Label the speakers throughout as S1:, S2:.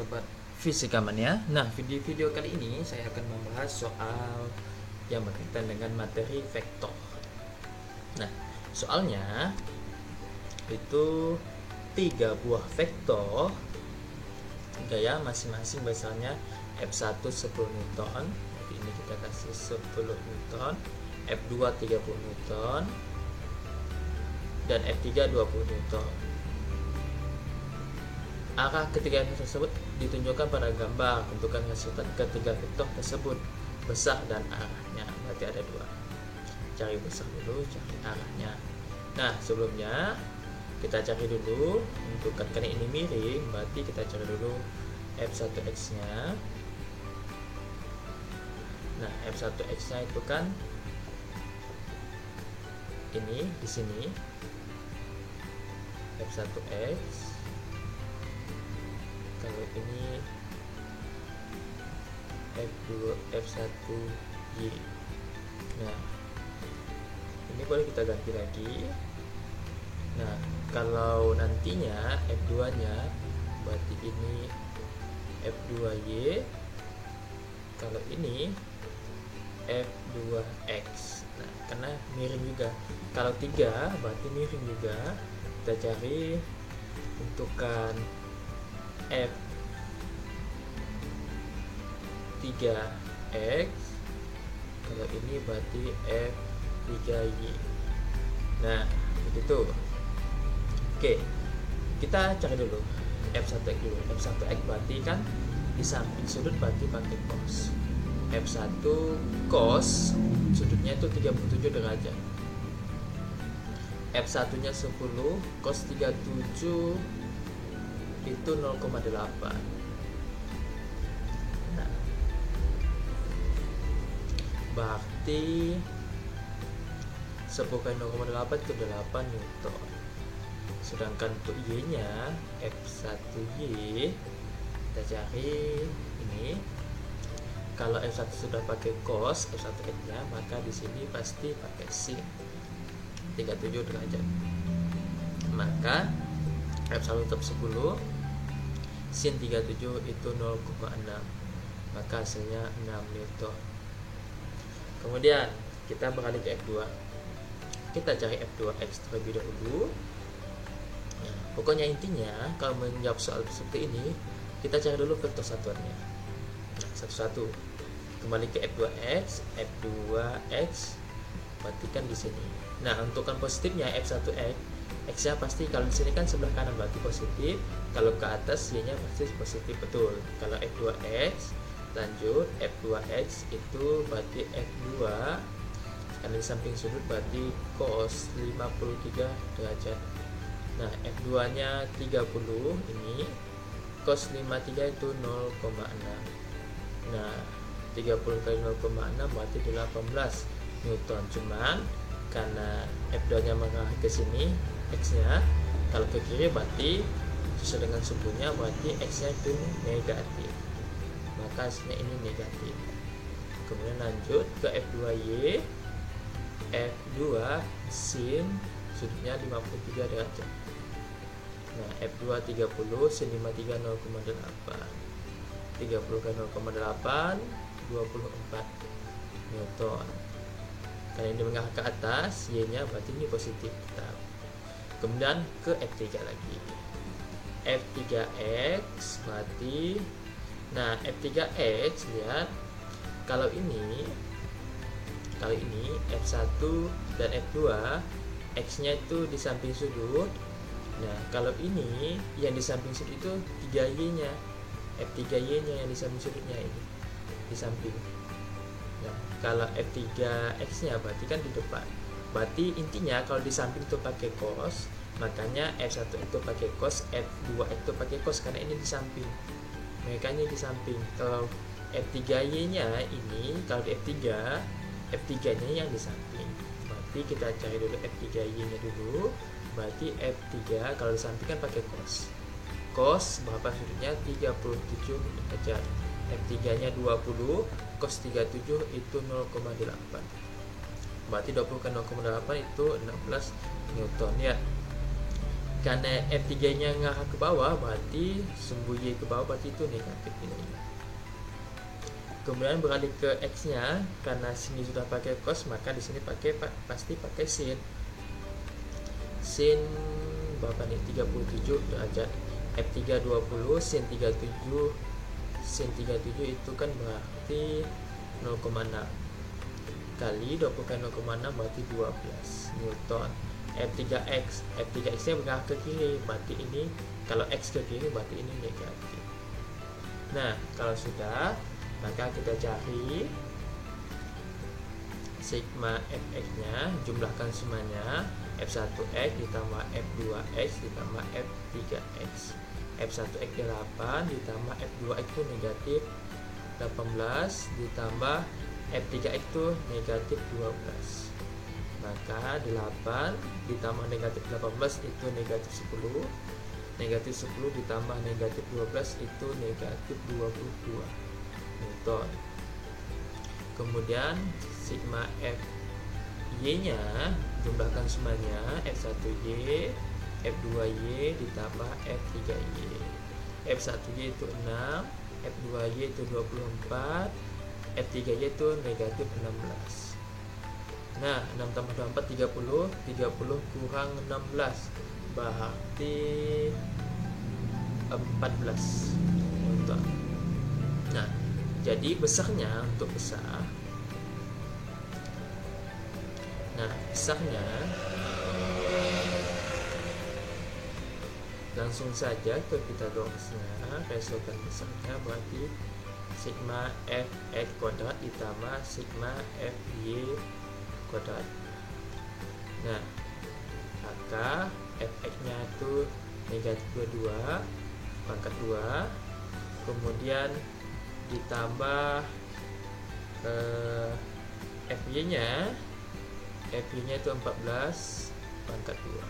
S1: sobat fisika mania. Nah, video kali ini saya akan membahas soal yang berkaitan dengan materi vektor. Nah, soalnya itu 3 buah vektor gaya masing-masing besarnya F1 10 Newton. Jadi ini kita kasih 10 Newton, F2 30 Newton, dan F3 20 Newton. Arah ketiga vektor tersebut ditunjukkan pada gambar. Tentukan resultan ketiga vektor tersebut, besar dan arahnya. Berarti ada 2. Cari besar dulu, cari arahnya. Nah, sebelumnya kita cari dulu untuk karena ini miring, berarti kita cari dulu F1x nya. Nah, F1x nya itu kan ini di sini F1x. Kalau ini F1y. Nah, ini boleh kita ganti lagi. Nah, kalau nantinya F2 nya berarti ini F2y. Kalau ini F2x. Nah, karena miring juga. Kalau 3 berarti miring juga. Kita cari tentukan F3x. Kalau ini berarti F3y. Nah, begitu. Oke, kita cari dulu F1x dulu. F1x berarti kan di samping sudut berarti pakai cos. F1 cos sudutnya itu 37 derajat. F1 nya 10, cos 37 itu 0,8. Nah, berarti 10 kali 0,8 itu 8 Newton. Sedangkan untuk Y nya F1Y kita cari ini. Kalau F1 sudah pakai cos, F1x nya, maka di sini pasti pakai sin 37 derajat. Maka F1 tetap 10, sin 37 itu 0,6, maka hasilnya 6 Newton. Kemudian kita beralih ke F2. Kita cari F2x terlebih dahulu. Nah, pokoknya intinya kalau menjawab soal seperti ini, kita cari dulu vektor satuannya. Nah, satu-satu. Kembali ke F2x, F2x berarti kan di sini. Nah, untuk kan positifnya F1x, x-nya pasti kalau di sini kan sebelah kanan berarti positif, kalau ke atas y-nya pasti positif, betul. Kalau F2x, lanjut F2x itu berarti F2 karena di samping sudut berarti cos 53 derajat. Nah, F2 nya 30, ini cos 53 itu 0,6. Nah, 30 kali 0,6 berarti 18 Newton. Cuman karena F2 nya mengarah ke sini, x nya kalau ke kiri berarti sesuai dengan sukunya berarti x nya itu negatif, maka hasilnya ini negatif. Kemudian lanjut ke F2y. F2 sin sudutnya 53 derajat. Nah, F2 30, sin 53 0,8. 30 kali 0,8 24 Newton. Karena ini mengarah ke atas, y nya berarti ini positif tetap. Kemudian ke F3 lagi. F3x berarti, nah F3x lihat, kalau ini F1 dan F2 x nya itu di samping sudut. Nah, kalau ini yang di samping sudut itu 3y nya, F3y nya yang di samping sudutnya ini di samping. Nah, kalau F3x nya berarti kan di depan. Berarti intinya kalau di samping itu pakai cos, makanya F1 itu pakai cos, F2 itu pakai cos karena ini di samping. Mereka ini di samping. Kalau F3y nya ini, kalau di F3 nya yang di samping. Berarti kita cari dulu F3y nya dulu. Berarti F3 kalau di samping kan pakai cos. Cos berapa sudutnya? 37 derajat. F3 nya 20, cos 37 itu 0,8. Berarti 20 kan 0,8 itu 16 Newton ya. karena F3 nya ngarah ke bawah, berarti sumbu Y ke bawah, berarti itu negatif ini. Kemudian beralih ke X nya, karena sini sudah pakai cos, maka di sini pasti pakai sin. Sin berapa nih? 37 derajat. F3 20, sin 37 itu kan berarti 0,6 kali 20 kali 0,6 berarti 12 Newton. F3x nya bergerak ke kiri, berarti ini kalau X ke kiri berarti ini negatif. Nah, kalau sudah, maka kita cari sigma fx nya, jumlahkan semuanya. F1x ditambah F2x ditambah F3x. F1x 8 ditambah F2x itu negatif 18 ditambah F3x itu negatif 12. Maka 8 ditambah negatif 18 itu negatif 10. Negatif 10 ditambah negatif 12 itu negatif 22 Newton. Kemudian sigma Fy nya, jumlahkan semuanya. F1y, F2y ditambah F3y. F1y itu 6, F2y itu 24, F3y itu negatif 16. Nah, 6 tambah 24 30, 30 kurang 16 berarti 14 Newton. Nah, jadi besarnya, untuk besar, langsung saja ke Pitagorasnya. Resultan besarnya berarti sigma fx kuadrat ditambah sigma fy kuadrat. Nah, maka fx nya itu negatif 22 pangkat 2, kemudian ditambah fy nya itu 14 pangkat 2.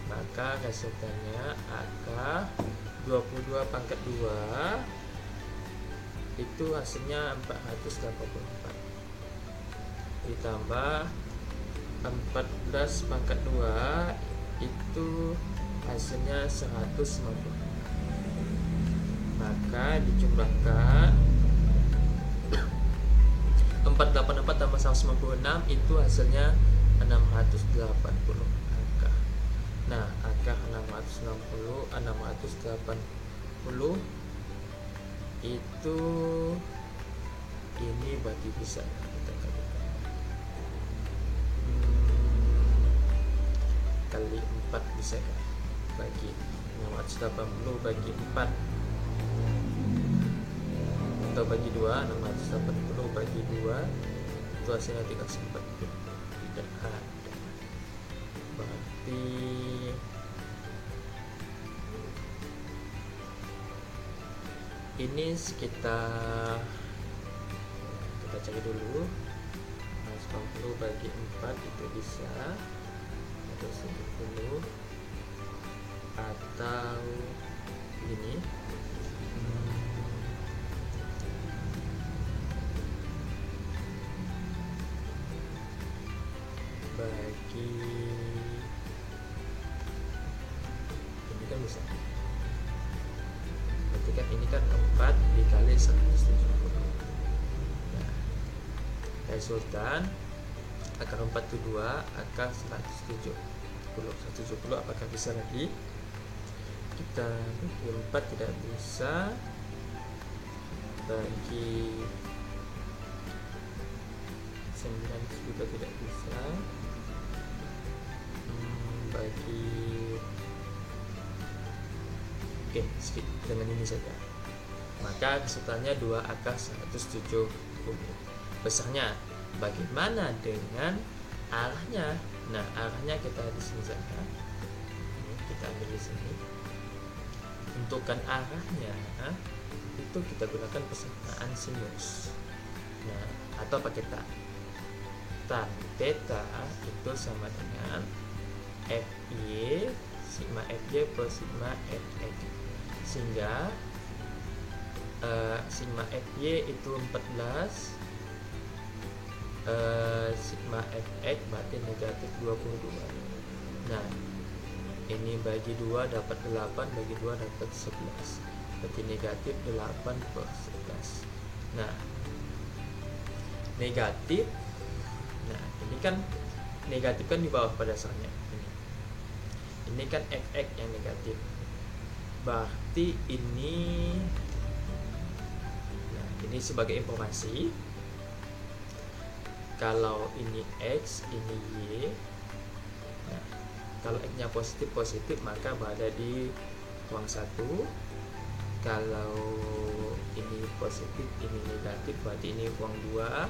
S1: Maka resultannya angka 22 pangkat 2 itu hasilnya 484 ditambah 14 pangkat 2 itu hasilnya 150. Maka dijumlahkan 484 tambah 196 itu hasilnya 680 angka. Nah, angka 680 itu ini berarti bisa kita kali 4 bisa kan? Bagi 680 bagi 4 atau bagi 2, 680 bagi 2 itu hasilnya 340. Tidak ada, berarti ini sekitar, kita cari dulu, 180 bagi 4 itu bisa atau 10 atau ini bagi ini kan bisa, berarti kan ini kan 4 dikali 170. Nah, resultan akar 4 itu 2, akar 170. Apakah bisa lagi? Kita bagi 4 tidak bisa, bagi 9 juga tidak bisa, bagi skip dengan ini saja. Maka kesetannya 2 akar 170. Besarnya bagaimana dengan arahnya? Nah, arahnya kita di sini saja. Kita ambil di sini. Untukkan arahnya itu kita gunakan persamaan sinus. Nah, atau pakai tan theta itu sama dengan Fy sigma Fy per sigma Fx, sehingga sigma Fy itu 14, sigma Fx berarti negatif 22. Nah, Ini bagi 2 dapat 8, bagi 2 dapat 11. Berarti negatif 8 per 11. Nah, negatif. Nah, ini kan negatif kan di bawah pada dasarnya. Ini kan x yang negatif. Berarti ini, nah, ini sebagai informasi. Kalau ini x, ini y. Nah, kalau x-nya positif maka berada di ruang 1. Kalau ini positif, ini negatif, berarti ini ruang 2.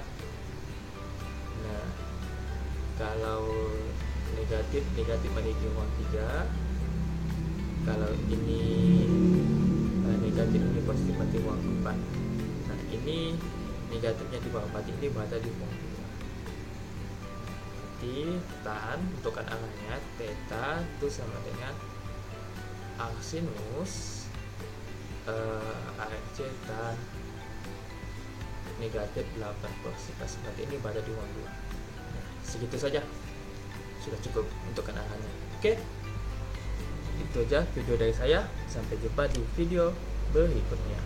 S1: Nah, kalau negatif berada di ruang 3. Kalau ini negatif, ini positif, berarti ruang 4. Nah, ini negatifnya di bawah, berarti ini berada di ruang 2. Tan untuk arahnya theta itu sama dengan arsinus ARC tan negatif 8 per 11. Berarti ini berada di ruang 2. Nah, segitu saja sudah cukup untuk arahnya. Oke, itu aja video dari saya. Sampai jumpa di video berikutnya.